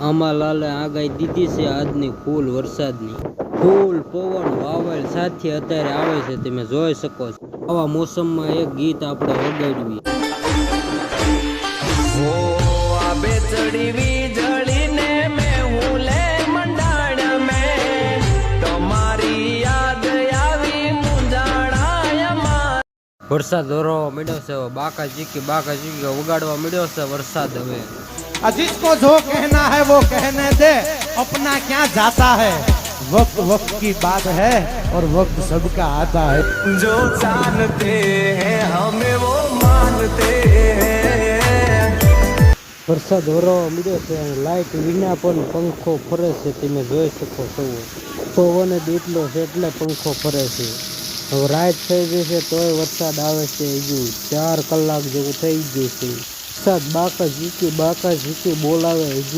આમાં લાલે આગાહી દીધી છે આજની ફૂલ વરસાદની. ફૂલ પવન વાવલ સાથે અત્યારે આવે છે, તમે જોઈ શકો છો. આવા મોસમમાં એક ગીત આપણે વગાડવી. વરસાદ ધોરવા મળ્યો છે, બાકા ચીકી વગાડવા મળ્યો છે વરસાદ. હવે जिसको जो कहना है वो कहने दे, अपना क्या जाता है. वक्त वक्त की बात है और वक्त सबका आता है. जो जानते हैं हमें वो मानते हैं. વરસાદ ધોરવા મળ્યો છે અને લાઇટ વિના પણ પંખો ફરે છે, તમે જોઈ શકો છો. પવન જ એટલો છે એટલે પંખો ફરે છે. હવે રાત થઈ ગઈ છે તોય વરસાદ આવે છે. હજુ 4 કલાક જેવું થઈ ગયું છે. વરસાદ બાકા ઝીકી બોલાવે. હજુ